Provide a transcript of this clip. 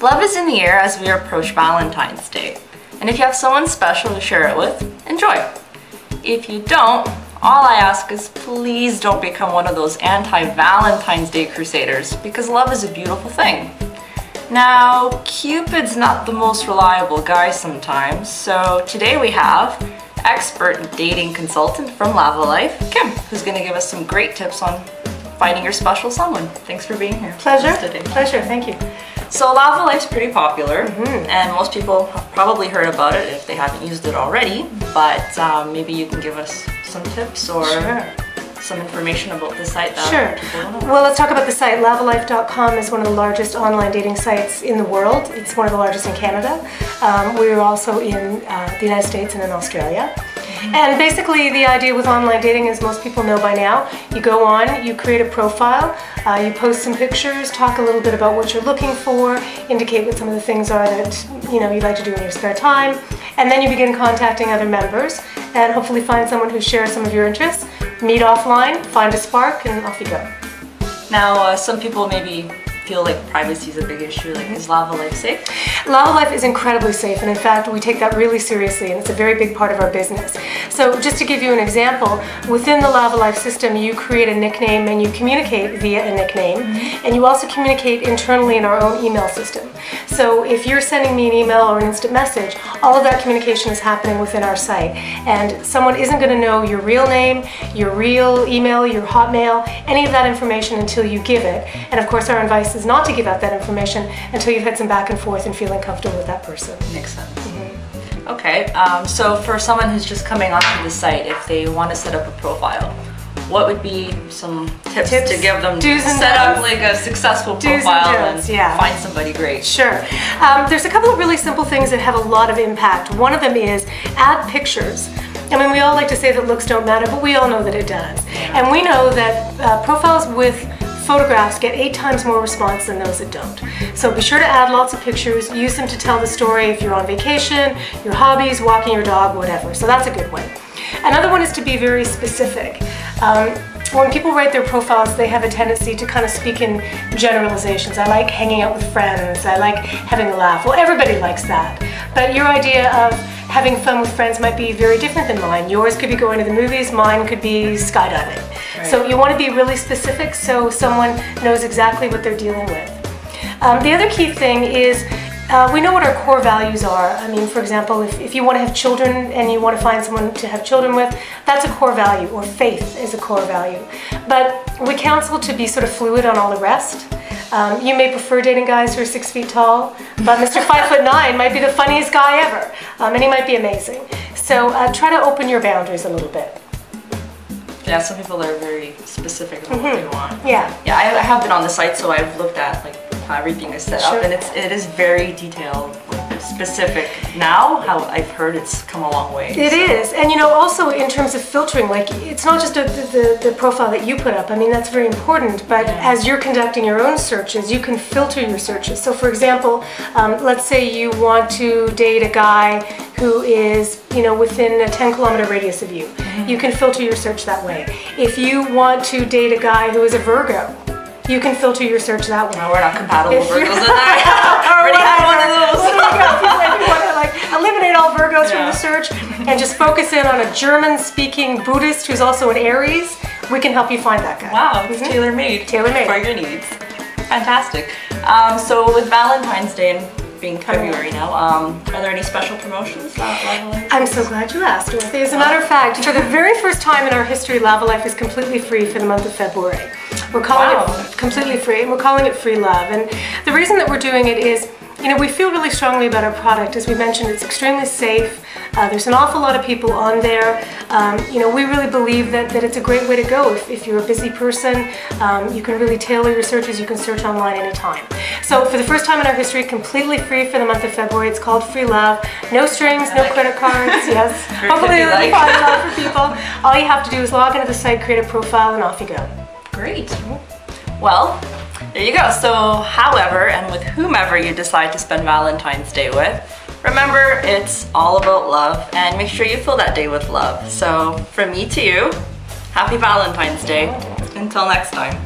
Love is in the air as we approach Valentine's Day. And if you have someone special to share it with, enjoy. If you don't, all I ask is please don't become one of those anti-Valentine's Day crusaders, because love is a beautiful thing. Now, Cupid's not the most reliable guy sometimes, so today we have expert dating consultant from Lavalife, Kim, who's going to give us some great tips on finding your special someone. Thanks for being here. Pleasure. Pleasure, thank you. So Lavalife's pretty popular, and most people have probably heard about it if they haven't used it already, but maybe you can give us some tips or some information about the site that people don't know. Well, let's talk about the site. Lavalife.com is one of the largest online dating sites in the world. It's one of the largest in Canada. We're also in the United States and in Australia. And basically the idea with online dating, as most people know by now, you go on, you create a profile, you post some pictures, talk a little bit about what you're looking for, indicate what some of the things are that you'd like to do in your spare time, and then you begin contacting other members and hopefully find someone who shares some of your interests, meet offline, find a spark, and off you go. Now, some people maybe feel like privacy is a big issue. Like, is Lavalife safe? Lavalife is incredibly safe, and in fact we take that really seriously, and it's a very big part of our business. So just to give you an example, within the Lavalife system you create a nickname and you communicate via a nickname, and you also communicate internally in our own email system. So if you're sending me an email or an instant message, all of that communication is happening within our site, and someone isn't going to know your real name, your real email, your Hotmail, any of that information until you give it. And of course our advice is not to give out that information until you've had some back and forth and feeling comfortable with that person. Makes sense. Okay, so for someone who's just coming onto the site, if they want to set up a profile, what would be some tips to give them to set up like a successful profile and find somebody great? Sure. There's a couple of really simple things that have a lot of impact. One of them is add pictures. I mean, we all like to say that looks don't matter, but we all know that it does. And we know that profiles with photographs get 8 times more response than those that don't. So be sure to add lots of pictures, use them to tell the story if you're on vacation, your hobbies, walking your dog, whatever. So that's a good one. Another one is to be very specific. When people write their profiles, they have a tendency to kind of speak in generalizations. I like hanging out with friends, I like having a laugh. Well, everybody likes that. But your idea of having fun with friends might be very different than mine. Yours could be going to the movies, mine could be skydiving. Right. So you want to be really specific so someone knows exactly what they're dealing with. The other key thing is we know what our core values are. I mean, for example, if you want to have children and you want to find someone to have children with, that's a core value, or faith is a core value. But we counsel to be sort of fluid on all the rest. You may prefer dating guys who are 6 feet tall, but Mr. 5'9" might be the funniest guy ever, and he might be amazing. So try to open your boundaries a little bit. Yeah, some people are very specific about what they want. Yeah. Yeah, I have been on the site, so I've looked at like how everything is set up, and it is very detailed, specific. Now, how I've heard it's come a long way. It is, and also in terms of filtering, like it's not just the profile that you put up. I mean, that's very important, but as you're conducting your own searches, you can filter your searches. So for example, let's say you want to date a guy who is, within a 10-kilometer radius of you. You can filter your search that way. If you want to date a guy who is a Virgo, you can filter your search that way. No, we're not compatible Virgos, and I already have one of those. If you want to eliminate all Virgos from the search and just focus in on a German-speaking Buddhist who's also an Aries, we can help you find that guy. Wow, it's tailor-made. Tailor-made. For your needs. Fantastic. So with Valentine's Day and being February now, are there any special promotions? I'm so glad you asked, Dorothy. As a matter of fact, for the very first time in our history, Lavalife is completely free for the month of February. We're calling it completely free, and we're calling it Free Love. And the reason that we're doing it is, we feel really strongly about our product. As we mentioned, it's extremely safe. There's an awful lot of people on there. We really believe that it's a great way to go. If you're a busy person, you can really tailor your searches. You can search online anytime. So for the first time in our history, completely free for the month of February. It's called Free Love. No strings, no credit cards. Yes. Hopefully it'll be fun love for people. All you have to do is log into the site, create a profile, and off you go. Great. Well, there you go. So however and with whomever you decide to spend Valentine's Day with, remember it's all about love, and make sure you fill that day with love. So from me to you, happy Valentine's Day. Until next time.